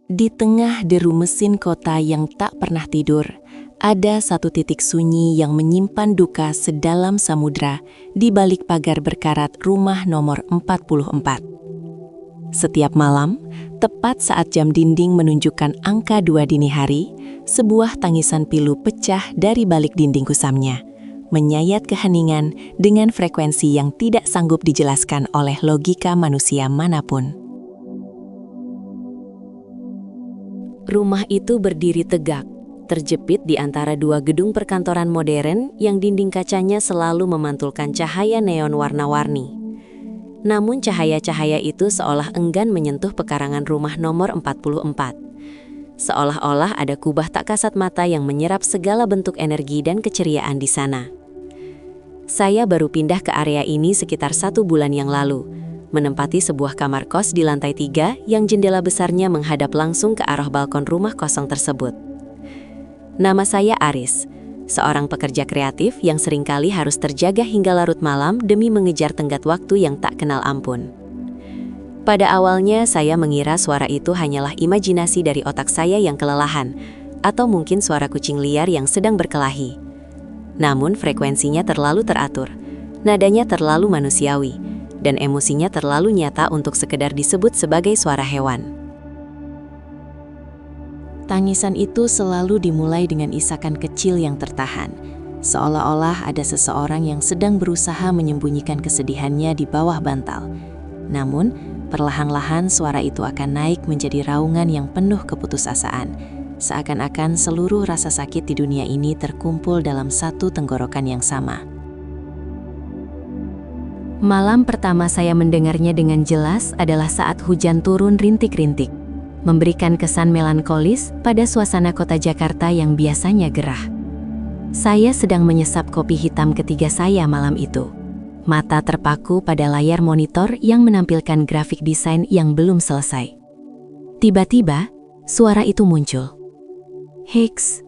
Di tengah deru mesin kota yang tak pernah tidur, ada satu titik sunyi yang menyimpan duka sedalam samudra di balik pagar berkarat rumah nomor 44. Setiap malam, tepat saat jam dinding menunjukkan angka 2 dini hari, sebuah tangisan pilu pecah dari balik dinding kusamnya, menyayat keheningan dengan frekuensi yang tidak sanggup dijelaskan oleh logika manusia manapun. Rumah itu berdiri tegak, terjepit di antara dua gedung perkantoran modern yang dinding kacanya selalu memantulkan cahaya neon warna-warni. Namun cahaya-cahaya itu seolah enggan menyentuh pekarangan rumah nomor 44. Seolah-olah ada kubah tak kasat mata yang menyerap segala bentuk energi dan keceriaan di sana. Saya baru pindah ke area ini sekitar 1 bulan yang lalu, menempati sebuah kamar kos di lantai 3 yang jendela besarnya menghadap langsung ke arah balkon rumah kosong tersebut. Nama saya Aris, seorang pekerja kreatif yang seringkali harus terjaga hingga larut malam demi mengejar tenggat waktu yang tak kenal ampun. Pada awalnya saya mengira suara itu hanyalah imajinasi dari otak saya yang kelelahan, atau mungkin suara kucing liar yang sedang berkelahi. Namun frekuensinya terlalu teratur, nadanya terlalu manusiawi, dan emosinya terlalu nyata untuk sekedar disebut sebagai suara hewan. Tangisan itu selalu dimulai dengan isakan kecil yang tertahan, seolah-olah ada seseorang yang sedang berusaha menyembunyikan kesedihannya di bawah bantal. Namun, perlahan-lahan suara itu akan naik menjadi raungan yang penuh keputusasaan, seakan-akan seluruh rasa sakit di dunia ini terkumpul dalam satu tenggorokan yang sama. Malam pertama saya mendengarnya dengan jelas adalah saat hujan turun rintik-rintik, memberikan kesan melankolis pada suasana kota Jakarta yang biasanya gerah. Saya sedang menyesap kopi hitam ketiga saya malam itu. Mata terpaku pada layar monitor yang menampilkan grafik desain yang belum selesai. Tiba-tiba, suara itu muncul. Hicks,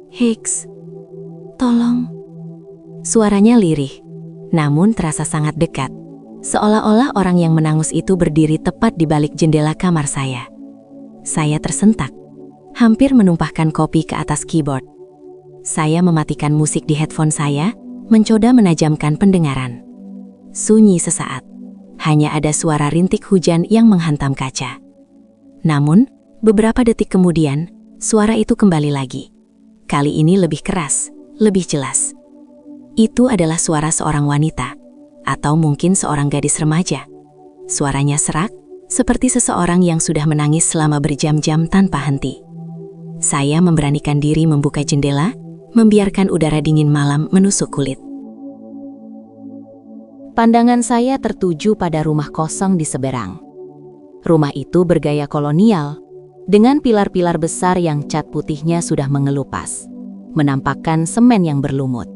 Hicks, tolong. Suaranya lirih, namun terasa sangat dekat, seolah-olah orang yang menangus itu berdiri tepat di balik jendela kamar saya. Saya tersentak, hampir menumpahkan kopi ke atas keyboard. Saya mematikan musik di headphone saya, mencoba menajamkan pendengaran. Sunyi sesaat, hanya ada suara rintik hujan yang menghantam kaca. Namun, beberapa detik kemudian, suara itu kembali lagi. Kali ini lebih keras, lebih jelas. Itu adalah suara seorang wanita, atau mungkin seorang gadis remaja. Suaranya serak, seperti seseorang yang sudah menangis selama berjam-jam tanpa henti. Saya memberanikan diri membuka jendela, membiarkan udara dingin malam menusuk kulit. Pandangan saya tertuju pada rumah kosong di seberang. Rumah itu bergaya kolonial, dengan pilar-pilar besar yang cat putihnya sudah mengelupas, menampakkan semen yang berlumut.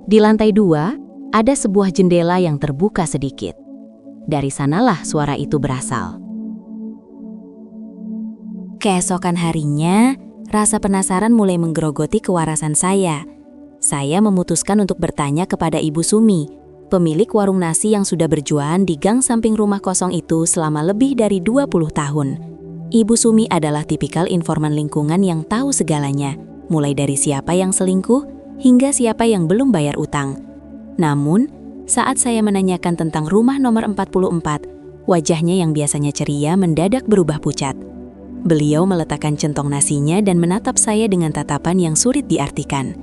Di lantai 2, ada sebuah jendela yang terbuka sedikit. Dari sanalah suara itu berasal. Keesokan harinya, rasa penasaran mulai menggerogoti kewarasan saya. Saya memutuskan untuk bertanya kepada Ibu Sumi, pemilik warung nasi yang sudah berjualan di gang samping rumah kosong itu selama lebih dari 20 tahun. Ibu Sumi adalah tipikal informan lingkungan yang tahu segalanya, mulai dari siapa yang selingkuh, hingga siapa yang belum bayar utang. Namun, saat saya menanyakan tentang rumah nomor 44, wajahnya yang biasanya ceria mendadak berubah pucat. Beliau meletakkan centong nasinya dan menatap saya dengan tatapan yang sulit diartikan.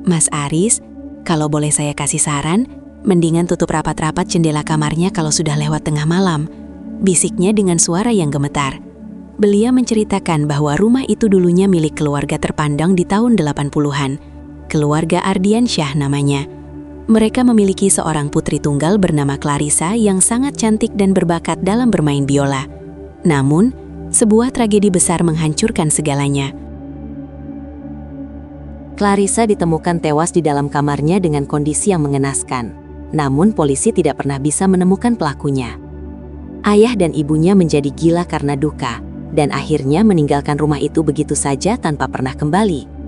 Mas Aris, kalau boleh saya kasih saran, mendingan tutup rapat-rapat jendela kamarnya kalau sudah lewat tengah malam, bisiknya dengan suara yang gemetar. Beliau menceritakan bahwa rumah itu dulunya milik keluarga terpandang di tahun 80-an. Keluarga Ardiansyah namanya. Mereka memiliki seorang putri tunggal bernama Clarissa yang sangat cantik dan berbakat dalam bermain biola. Namun, sebuah tragedi besar menghancurkan segalanya. Clarissa ditemukan tewas di dalam kamarnya dengan kondisi yang mengenaskan. Namun polisi tidak pernah bisa menemukan pelakunya. Ayah dan ibunya menjadi gila karena duka, dan akhirnya meninggalkan rumah itu begitu saja tanpa pernah kembali.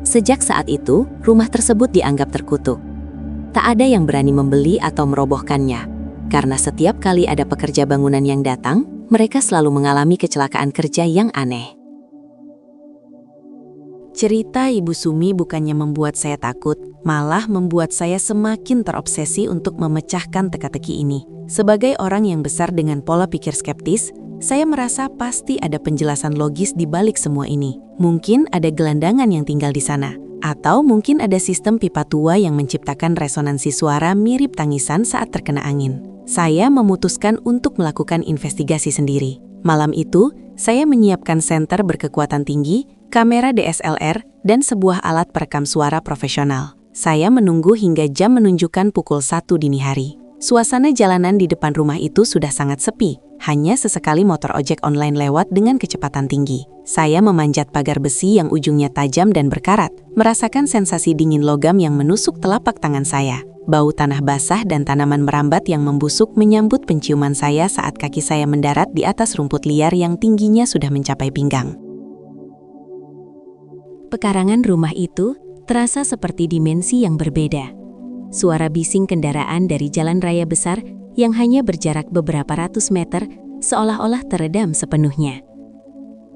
Sejak saat itu, rumah tersebut dianggap terkutuk. Tak ada yang berani membeli atau merobohkannya, Karena setiap kali ada pekerja bangunan yang datang, mereka selalu mengalami kecelakaan kerja yang aneh. Cerita Ibu Sumi bukannya membuat saya takut, malah membuat saya semakin terobsesi untuk memecahkan teka-teki ini. Sebagai orang yang besar dengan pola pikir skeptis, saya merasa pasti ada penjelasan logis di balik semua ini. Mungkin ada gelandangan yang tinggal di sana, atau mungkin ada sistem pipa tua yang menciptakan resonansi suara mirip tangisan saat terkena angin. Saya memutuskan untuk melakukan investigasi sendiri. Malam itu, saya menyiapkan senter berkekuatan tinggi, kamera DSLR, dan sebuah alat perekam suara profesional. Saya menunggu hingga jam menunjukkan pukul 1 dini hari. Suasana jalanan di depan rumah itu sudah sangat sepi. Hanya sesekali motor ojek online lewat dengan kecepatan tinggi. Saya memanjat pagar besi yang ujungnya tajam dan berkarat, merasakan sensasi dingin logam yang menusuk telapak tangan saya. Bau tanah basah dan tanaman merambat yang membusuk menyambut penciuman saya saat kaki saya mendarat di atas rumput liar yang tingginya sudah mencapai pinggang. Pekarangan rumah itu terasa seperti dimensi yang berbeda. Suara bising kendaraan dari jalan raya besar yang hanya berjarak beberapa ratus meter seolah-olah teredam sepenuhnya.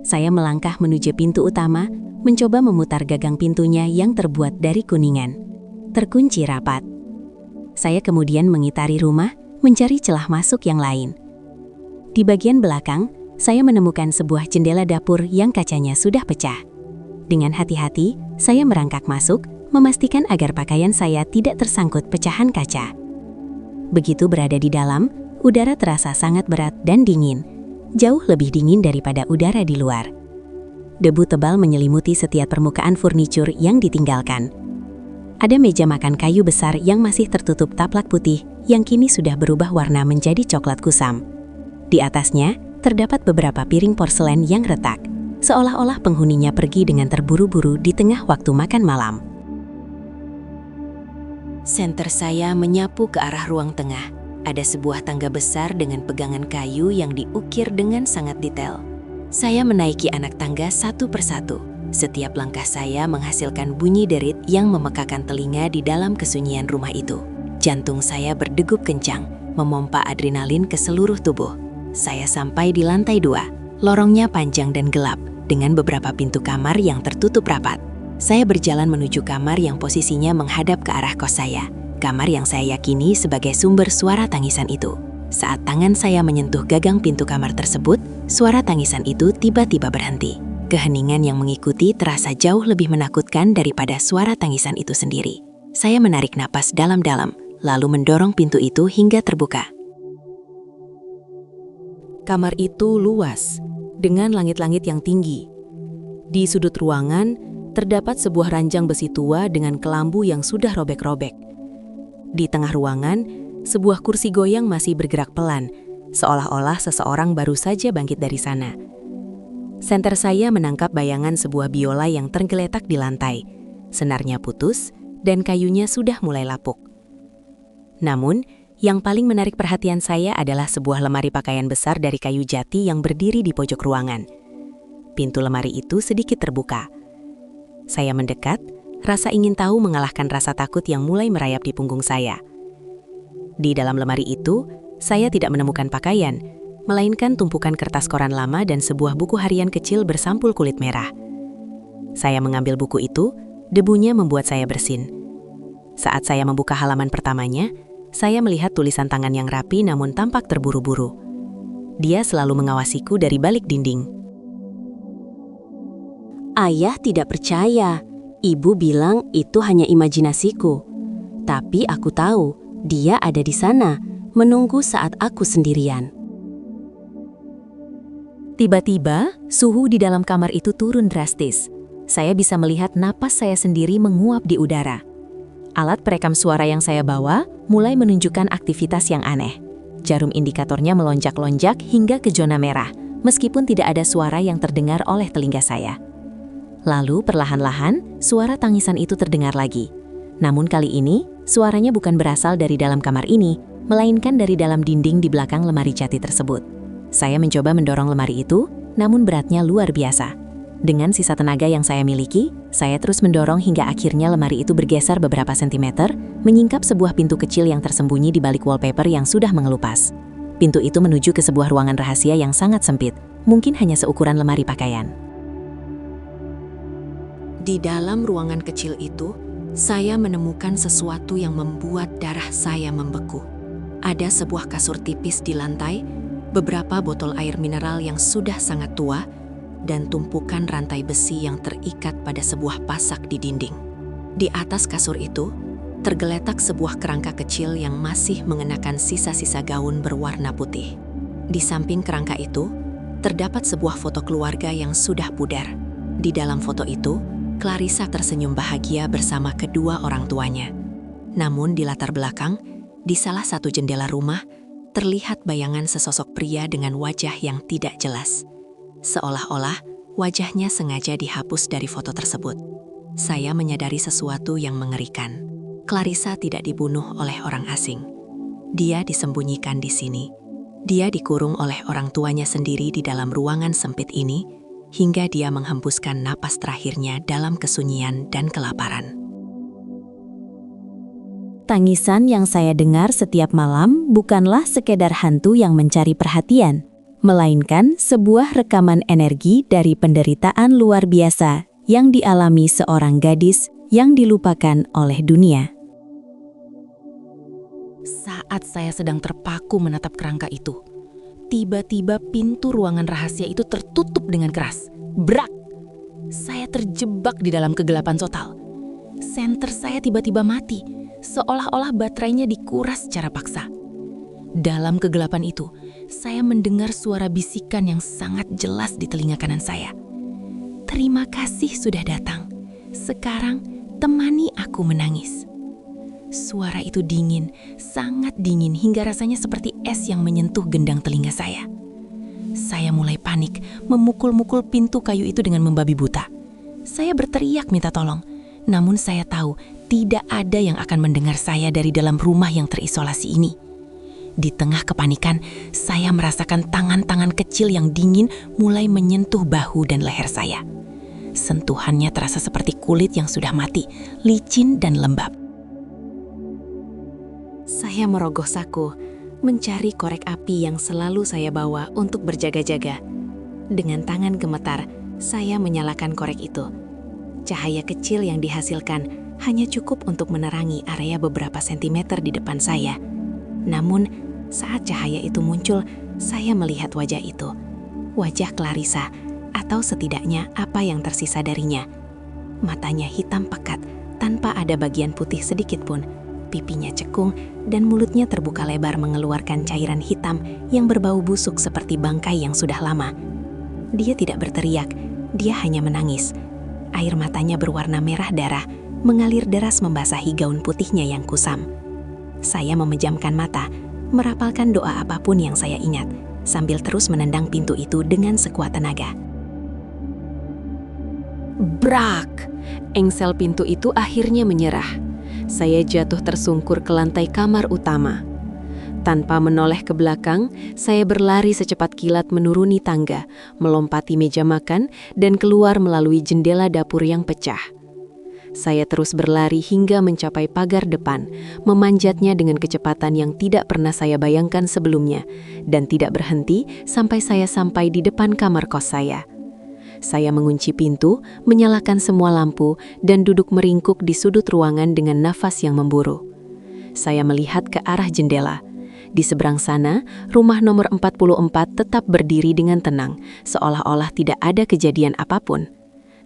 Saya melangkah menuju pintu utama, mencoba memutar gagang pintunya yang terbuat dari kuningan. Terkunci rapat. Saya kemudian mengitari rumah, mencari celah masuk yang lain. Di bagian belakang, saya menemukan sebuah jendela dapur yang kacanya sudah pecah. Dengan hati-hati, saya merangkak masuk, memastikan agar pakaian saya tidak tersangkut pecahan kaca. Begitu berada di dalam, udara terasa sangat berat dan dingin, jauh lebih dingin daripada udara di luar. Debu tebal menyelimuti setiap permukaan furnitur yang ditinggalkan. Ada meja makan kayu besar yang masih tertutup taplak putih yang kini sudah berubah warna menjadi coklat kusam. Di atasnya, terdapat beberapa piring porselen yang retak, seolah-olah penghuninya pergi dengan terburu-buru di tengah waktu makan malam. Senter saya menyapu ke arah ruang tengah. Ada sebuah tangga besar dengan pegangan kayu yang diukir dengan sangat detail. Saya menaiki anak tangga satu persatu. Setiap langkah saya menghasilkan bunyi derit yang memekakan telinga di dalam kesunyian rumah itu. Jantung saya berdegup kencang, memompa adrenalin ke seluruh tubuh. Saya sampai di lantai 2. Lorongnya panjang dan gelap, dengan beberapa pintu kamar yang tertutup rapat. Saya berjalan menuju kamar yang posisinya menghadap ke arah kos saya. Kamar yang saya yakini sebagai sumber suara tangisan itu. Saat tangan saya menyentuh gagang pintu kamar tersebut, suara tangisan itu tiba-tiba berhenti. Keheningan yang mengikuti terasa jauh lebih menakutkan daripada suara tangisan itu sendiri. Saya menarik napas dalam-dalam, lalu mendorong pintu itu hingga terbuka. Kamar itu luas, dengan langit-langit yang tinggi. Di sudut ruangan, terdapat sebuah ranjang besi tua dengan kelambu yang sudah robek-robek. Di tengah ruangan, sebuah kursi goyang masih bergerak pelan, seolah-olah seseorang baru saja bangkit dari sana. Senter saya menangkap bayangan sebuah biola yang tergeletak di lantai. Senarnya putus dan kayunya sudah mulai lapuk. Namun, yang paling menarik perhatian saya adalah sebuah lemari pakaian besar dari kayu jati yang berdiri di pojok ruangan. Pintu lemari itu sedikit terbuka. Saya mendekat, rasa ingin tahu mengalahkan rasa takut yang mulai merayap di punggung saya. Di dalam lemari itu, saya tidak menemukan pakaian, melainkan tumpukan kertas koran lama dan sebuah buku harian kecil bersampul kulit merah. Saya mengambil buku itu, debunya membuat saya bersin. Saat saya membuka halaman pertamanya, saya melihat tulisan tangan yang rapi namun tampak terburu-buru. Dia selalu mengawasiku dari balik dinding. Ayah tidak percaya. Ibu bilang itu hanya imajinasiku. Tapi aku tahu, dia ada di sana, menunggu saat aku sendirian. Tiba-tiba, suhu di dalam kamar itu turun drastis. Saya bisa melihat napas saya sendiri menguap di udara. Alat perekam suara yang saya bawa mulai menunjukkan aktivitas yang aneh. Jarum indikatornya melonjak-lonjak hingga ke zona merah, meskipun tidak ada suara yang terdengar oleh telinga saya. Lalu perlahan-lahan, suara tangisan itu terdengar lagi. Namun kali ini, suaranya bukan berasal dari dalam kamar ini, melainkan dari dalam dinding di belakang lemari jati tersebut. Saya mencoba mendorong lemari itu, namun beratnya luar biasa. Dengan sisa tenaga yang saya miliki, saya terus mendorong hingga akhirnya lemari itu bergeser beberapa sentimeter, menyingkap sebuah pintu kecil yang tersembunyi di balik wallpaper yang sudah mengelupas. Pintu itu menuju ke sebuah ruangan rahasia yang sangat sempit, mungkin hanya seukuran lemari pakaian. Di dalam ruangan kecil itu, saya menemukan sesuatu yang membuat darah saya membeku. Ada sebuah kasur tipis di lantai, beberapa botol air mineral yang sudah sangat tua, dan tumpukan rantai besi yang terikat pada sebuah pasak di dinding. Di atas kasur itu, tergeletak sebuah kerangka kecil yang masih mengenakan sisa-sisa gaun berwarna putih. Di samping kerangka itu, terdapat sebuah foto keluarga yang sudah pudar. Di dalam foto itu, Clarissa tersenyum bahagia bersama kedua orang tuanya. Namun di latar belakang, di salah satu jendela rumah, terlihat bayangan sesosok pria dengan wajah yang tidak jelas. Seolah-olah wajahnya sengaja dihapus dari foto tersebut. Saya menyadari sesuatu yang mengerikan. Clarissa tidak dibunuh oleh orang asing. Dia disembunyikan di sini. Dia dikurung oleh orang tuanya sendiri di dalam ruangan sempit ini, hingga dia menghembuskan napas terakhirnya dalam kesunyian dan kelaparan. Tangisan yang saya dengar setiap malam bukanlah sekedar hantu yang mencari perhatian, melainkan sebuah rekaman energi dari penderitaan luar biasa yang dialami seorang gadis yang dilupakan oleh dunia. Saat saya sedang terpaku menatap kerangka itu, tiba-tiba pintu ruangan rahasia itu tertutup dengan keras. Brak! Saya terjebak di dalam kegelapan total. Senter saya tiba-tiba mati, seolah-olah baterainya dikuras secara paksa. Dalam kegelapan itu, saya mendengar suara bisikan yang sangat jelas di telinga kanan saya. Terima kasih sudah datang. Sekarang temani aku menangis. Suara itu dingin, sangat dingin hingga rasanya seperti es yang menyentuh gendang telinga saya. Saya mulai panik, memukul-mukul pintu kayu itu dengan membabi buta. Saya berteriak minta tolong, namun saya tahu tidak ada yang akan mendengar saya dari dalam rumah yang terisolasi ini. Di tengah kepanikan, saya merasakan tangan-tangan kecil yang dingin mulai menyentuh bahu dan leher saya. Sentuhannya terasa seperti kulit yang sudah mati, licin dan lembab. Saya merogoh saku, mencari korek api yang selalu saya bawa untuk berjaga-jaga. Dengan tangan gemetar, saya menyalakan korek itu. Cahaya kecil yang dihasilkan hanya cukup untuk menerangi area beberapa sentimeter di depan saya. Namun, saat cahaya itu muncul, saya melihat wajah itu. Wajah Clarissa, atau setidaknya apa yang tersisa darinya. Matanya hitam pekat, tanpa ada bagian putih sedikit pun. Pipinya cekung dan mulutnya terbuka lebar mengeluarkan cairan hitam yang berbau busuk seperti bangkai yang sudah lama. Dia tidak berteriak, dia hanya menangis. Air matanya berwarna merah darah, mengalir deras membasahi gaun putihnya yang kusam. Saya memejamkan mata, merapalkan doa apapun yang saya ingat, sambil terus menendang pintu itu dengan sekuat tenaga. Brak! Engsel pintu itu akhirnya menyerah. Saya jatuh tersungkur ke lantai kamar utama. Tanpa menoleh ke belakang, saya berlari secepat kilat menuruni tangga, melompati meja makan, dan keluar melalui jendela dapur yang pecah. Saya terus berlari hingga mencapai pagar depan, memanjatnya dengan kecepatan yang tidak pernah saya bayangkan sebelumnya, dan tidak berhenti sampai saya sampai di depan kamar kos saya. Saya mengunci pintu, menyalakan semua lampu, dan duduk meringkuk di sudut ruangan dengan nafas yang memburu. Saya melihat ke arah jendela. Di seberang sana, rumah nomor 44 tetap berdiri dengan tenang, seolah-olah tidak ada kejadian apapun.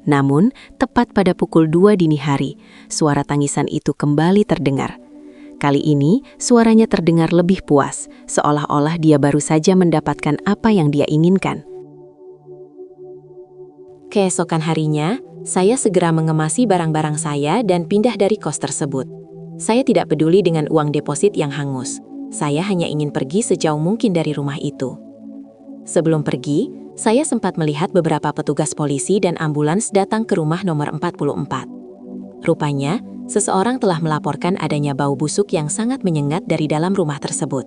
Namun, tepat pada pukul 2 dini hari, suara tangisan itu kembali terdengar. Kali ini, suaranya terdengar lebih puas, seolah-olah dia baru saja mendapatkan apa yang dia inginkan. Keesokan harinya, saya segera mengemasi barang-barang saya dan pindah dari kos tersebut. Saya tidak peduli dengan uang deposit yang hangus. Saya hanya ingin pergi sejauh mungkin dari rumah itu. Sebelum pergi, saya sempat melihat beberapa petugas polisi dan ambulans datang ke rumah nomor 44. Rupanya, seseorang telah melaporkan adanya bau busuk yang sangat menyengat dari dalam rumah tersebut.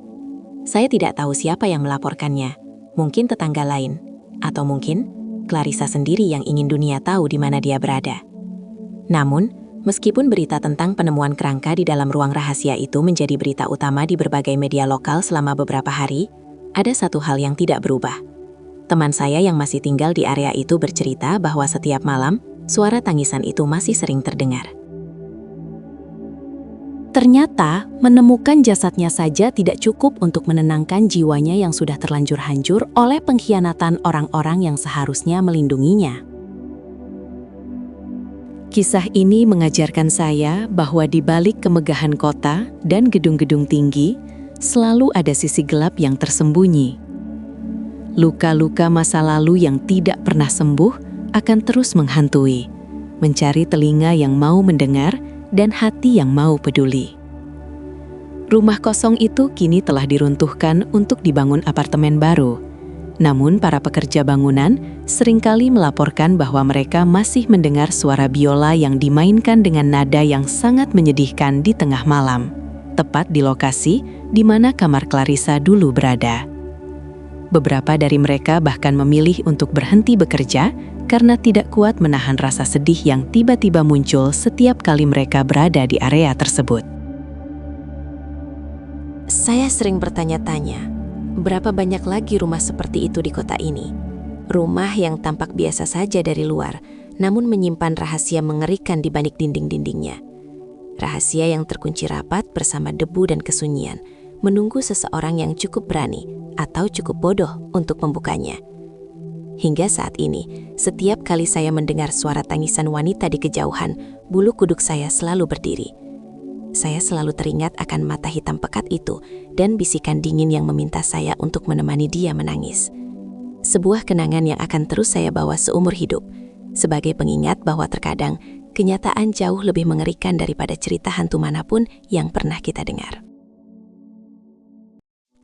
Saya tidak tahu siapa yang melaporkannya. Mungkin tetangga lain, atau mungkin Clarissa sendiri yang ingin dunia tahu di mana dia berada. Namun, Meskipun berita tentang penemuan kerangka di dalam ruang rahasia itu menjadi berita utama di berbagai media lokal selama beberapa hari, ada satu hal yang tidak berubah. Teman saya yang masih tinggal di area itu bercerita bahwa setiap malam, suara tangisan itu masih sering terdengar. Ternyata, menemukan jasadnya saja tidak cukup untuk menenangkan jiwanya yang sudah terlanjur hancur oleh pengkhianatan orang-orang yang seharusnya melindunginya. Kisah ini mengajarkan saya bahwa di balik kemegahan kota dan gedung-gedung tinggi, selalu ada sisi gelap yang tersembunyi. Luka-luka masa lalu yang tidak pernah sembuh akan terus menghantui, mencari telinga yang mau mendengar dan hati yang mau peduli. Rumah kosong itu kini telah diruntuhkan untuk dibangun apartemen baru. Namun para pekerja bangunan seringkali melaporkan bahwa mereka masih mendengar suara biola yang dimainkan dengan nada yang sangat menyedihkan di tengah malam, tepat di lokasi di mana kamar Clarissa dulu berada. Beberapa dari mereka bahkan memilih untuk berhenti bekerja karena tidak kuat menahan rasa sedih yang tiba-tiba muncul setiap kali mereka berada di area tersebut. Saya sering bertanya-tanya, berapa banyak lagi rumah seperti itu di kota ini? Rumah yang tampak biasa saja dari luar, namun menyimpan rahasia mengerikan di balik dinding-dindingnya. Rahasia yang terkunci rapat bersama debu dan kesunyian, menunggu seseorang yang cukup berani atau cukup bodoh untuk membukanya. Hingga saat ini, setiap kali saya mendengar suara tangisan wanita di kejauhan, bulu kuduk saya selalu berdiri. Saya selalu teringat akan mata hitam pekat itu dan bisikan dingin yang meminta saya untuk menemani dia menangis. Sebuah kenangan yang akan terus saya bawa seumur hidup, sebagai pengingat bahwa terkadang kenyataan jauh lebih mengerikan daripada cerita hantu manapun yang pernah kita dengar.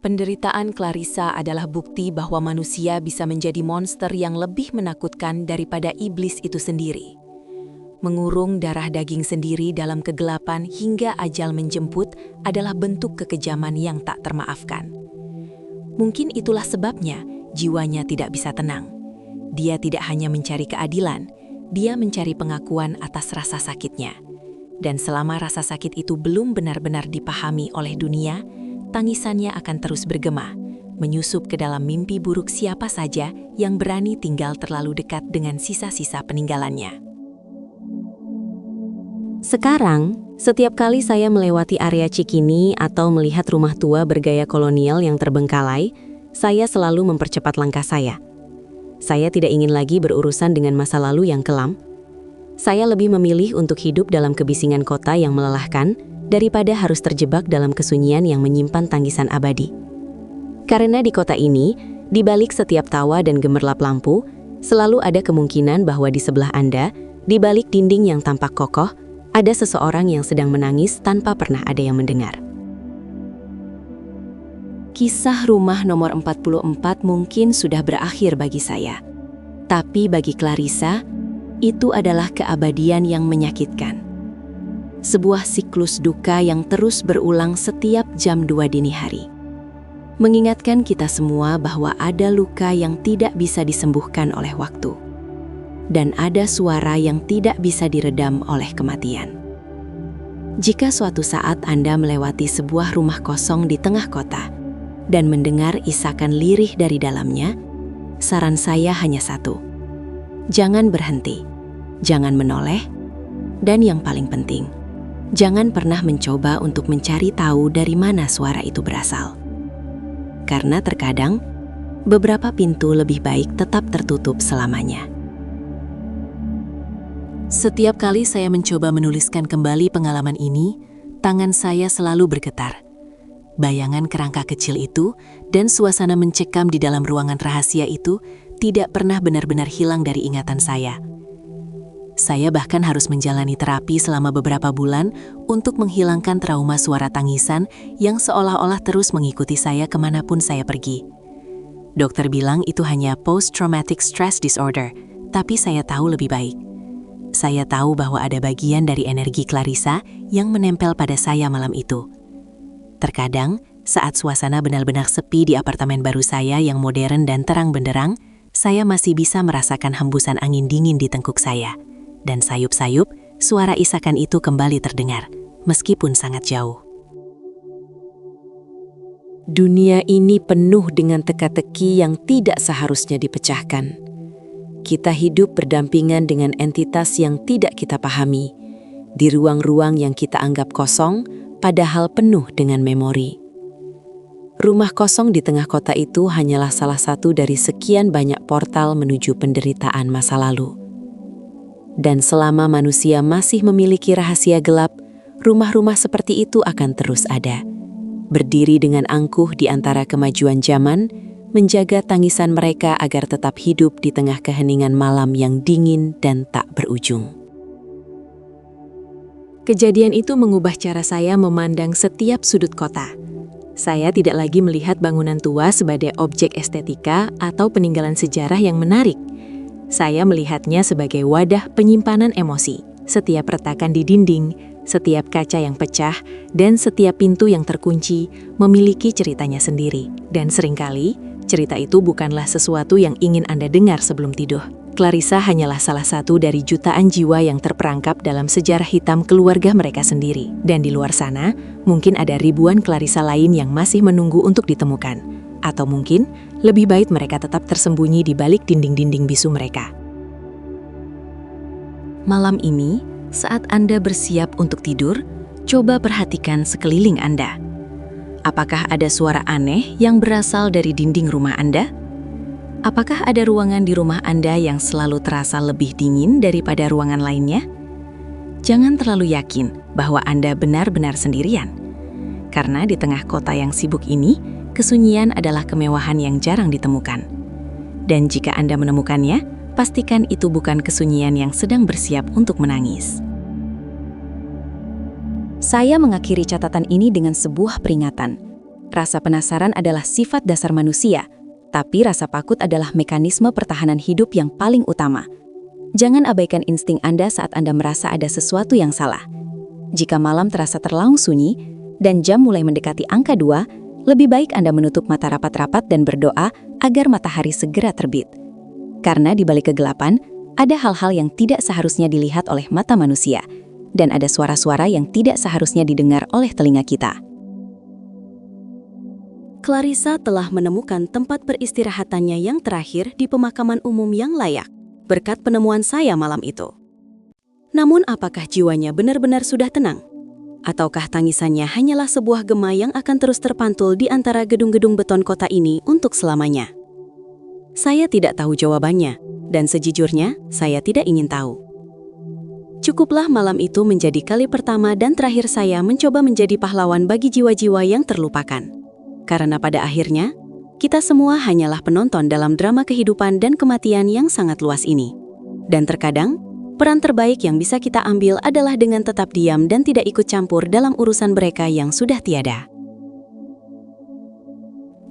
Penderitaan Clarissa adalah bukti bahwa manusia bisa menjadi monster yang lebih menakutkan daripada iblis itu sendiri. Mengurung darah daging sendiri dalam kegelapan hingga ajal menjemput adalah bentuk kekejaman yang tak termaafkan. Mungkin itulah sebabnya jiwanya tidak bisa tenang. Dia tidak hanya mencari keadilan, dia mencari pengakuan atas rasa sakitnya. Dan selama rasa sakit itu belum benar-benar dipahami oleh dunia, tangisannya akan terus bergema, menyusup ke dalam mimpi buruk siapa saja yang berani tinggal terlalu dekat dengan sisa-sisa peninggalannya. Sekarang, setiap kali saya melewati area Cikini atau melihat rumah tua bergaya kolonial yang terbengkalai, saya selalu mempercepat langkah saya. Saya tidak ingin lagi berurusan dengan masa lalu yang kelam. Saya lebih memilih untuk hidup dalam kebisingan kota yang melelahkan daripada harus terjebak dalam kesunyian yang menyimpan tangisan abadi. Karena di kota ini, di balik setiap tawa dan gemerlap lampu, selalu ada kemungkinan bahwa di sebelah Anda, di balik dinding yang tampak kokoh, ada seseorang yang sedang menangis tanpa pernah ada yang mendengar. Kisah rumah nomor 44 mungkin sudah berakhir bagi saya. Tapi bagi Clarissa, itu adalah keabadian yang menyakitkan. Sebuah siklus duka yang terus berulang setiap jam 2 dini hari. Mengingatkan kita semua bahwa ada luka yang tidak bisa disembuhkan oleh waktu. Dan ada suara yang tidak bisa diredam oleh kematian. Jika suatu saat Anda melewati sebuah rumah kosong di tengah kota dan mendengar isakan lirih dari dalamnya, saran saya hanya satu. Jangan berhenti, jangan menoleh, dan yang paling penting, jangan pernah mencoba untuk mencari tahu dari mana suara itu berasal. Karena terkadang, beberapa pintu lebih baik tetap tertutup selamanya. Setiap kali saya mencoba menuliskan kembali pengalaman ini, tangan saya selalu bergetar. Bayangan kerangka kecil itu dan suasana mencekam di dalam ruangan rahasia itu tidak pernah benar-benar hilang dari ingatan saya. Saya bahkan harus menjalani terapi selama beberapa bulan untuk menghilangkan trauma suara tangisan yang seolah-olah terus mengikuti saya kemanapun saya pergi. Dokter bilang itu hanya post-traumatic stress disorder, tapi saya tahu lebih baik. Saya tahu bahwa ada bagian dari energi Clarissa yang menempel pada saya malam itu. Terkadang, saat suasana benar-benar sepi di apartemen baru saya yang modern dan terang benderang, saya masih bisa merasakan hembusan angin dingin di tengkuk saya. Dan sayup-sayup, suara isakan itu kembali terdengar, meskipun sangat jauh. Dunia ini penuh dengan teka-teki yang tidak seharusnya dipecahkan. Kita hidup berdampingan dengan entitas yang tidak kita pahami, di ruang-ruang yang kita anggap kosong, padahal penuh dengan memori. Rumah kosong di tengah kota itu hanyalah salah satu dari sekian banyak portal menuju penderitaan masa lalu. Dan selama manusia masih memiliki rahasia gelap, rumah-rumah seperti itu akan terus ada. Berdiri dengan angkuh di antara kemajuan zaman, menjaga tangisan mereka agar tetap hidup di tengah keheningan malam yang dingin dan tak berujung. Kejadian itu mengubah cara saya memandang setiap sudut kota. Saya tidak lagi melihat bangunan tua sebagai objek estetika atau peninggalan sejarah yang menarik. Saya melihatnya sebagai wadah penyimpanan emosi. Setiap retakan di dinding, setiap kaca yang pecah, dan setiap pintu yang terkunci memiliki ceritanya sendiri. Dan seringkali, cerita itu bukanlah sesuatu yang ingin Anda dengar sebelum tidur. Clarissa hanyalah salah satu dari jutaan jiwa yang terperangkap dalam sejarah hitam keluarga mereka sendiri. Dan di luar sana, mungkin ada ribuan Clarissa lain yang masih menunggu untuk ditemukan. Atau mungkin, lebih baik mereka tetap tersembunyi di balik dinding-dinding bisu mereka. Malam ini, saat Anda bersiap untuk tidur, coba perhatikan sekeliling Anda. Apakah ada suara aneh yang berasal dari dinding rumah Anda? Apakah ada ruangan di rumah Anda yang selalu terasa lebih dingin daripada ruangan lainnya? Jangan terlalu yakin bahwa Anda benar-benar sendirian. Karena di tengah kota yang sibuk ini, kesunyian adalah kemewahan yang jarang ditemukan. Dan jika Anda menemukannya, pastikan itu bukan kesunyian yang sedang bersiap untuk menangis. Saya mengakhiri catatan ini dengan sebuah peringatan. Rasa penasaran adalah sifat dasar manusia, tapi rasa takut adalah mekanisme pertahanan hidup yang paling utama. Jangan abaikan insting Anda saat Anda merasa ada sesuatu yang salah. Jika malam terasa terlalu sunyi dan jam mulai mendekati angka 2, lebih baik Anda menutup mata rapat-rapat dan berdoa agar matahari segera terbit. Karena di balik kegelapan, ada hal-hal yang tidak seharusnya dilihat oleh mata manusia, dan ada suara-suara yang tidak seharusnya didengar oleh telinga kita. Clarissa telah menemukan tempat peristirahatannya yang terakhir di pemakaman umum yang layak, berkat penemuan saya malam itu. Namun apakah jiwanya benar-benar sudah tenang? Ataukah tangisannya hanyalah sebuah gema yang akan terus terpantul di antara gedung-gedung beton kota ini untuk selamanya? Saya tidak tahu jawabannya, dan sejujurnya, saya tidak ingin tahu. Cukuplah malam itu menjadi kali pertama dan terakhir saya mencoba menjadi pahlawan bagi jiwa-jiwa yang terlupakan. Karena pada akhirnya, kita semua hanyalah penonton dalam drama kehidupan dan kematian yang sangat luas ini. Dan terkadang, peran terbaik yang bisa kita ambil adalah dengan tetap diam dan tidak ikut campur dalam urusan mereka yang sudah tiada.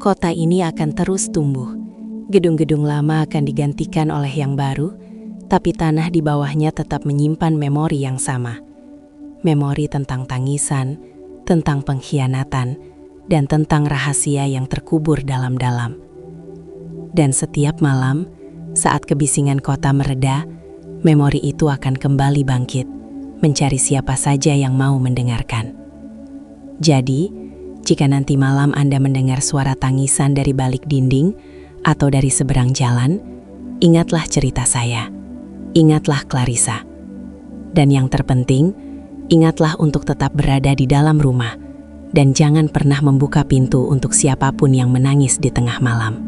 Kota ini akan terus tumbuh. Gedung-gedung lama akan digantikan oleh yang baru, tapi tanah di bawahnya tetap menyimpan memori yang sama. Memori tentang tangisan, tentang pengkhianatan, dan tentang rahasia yang terkubur dalam-dalam. Dan setiap malam, saat kebisingan kota mereda, memori itu akan kembali bangkit, mencari siapa saja yang mau mendengarkan. Jadi, jika nanti malam Anda mendengar suara tangisan dari balik dinding atau dari seberang jalan, ingatlah cerita saya. Ingatlah Clarissa. Dan yang terpenting, ingatlah untuk tetap berada di dalam rumah, dan jangan pernah membuka pintu untuk siapapun yang menangis di tengah malam.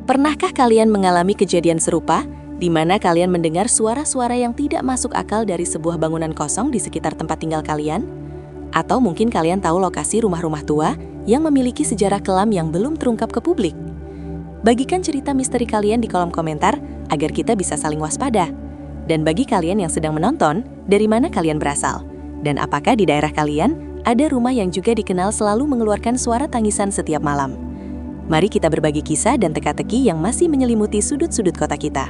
Pernahkah kalian mengalami kejadian serupa, di mana kalian mendengar suara-suara yang tidak masuk akal dari sebuah bangunan kosong di sekitar tempat tinggal kalian? Atau mungkin kalian tahu lokasi rumah-rumah tua yang memiliki sejarah kelam yang belum terungkap ke publik? Bagikan cerita misteri kalian di kolom komentar agar kita bisa saling waspada. Dan bagi kalian yang sedang menonton, dari mana kalian berasal? Dan apakah di daerah kalian ada rumah yang juga dikenal selalu mengeluarkan suara tangisan setiap malam? Mari kita berbagi kisah dan teka-teki yang masih menyelimuti sudut-sudut kota kita.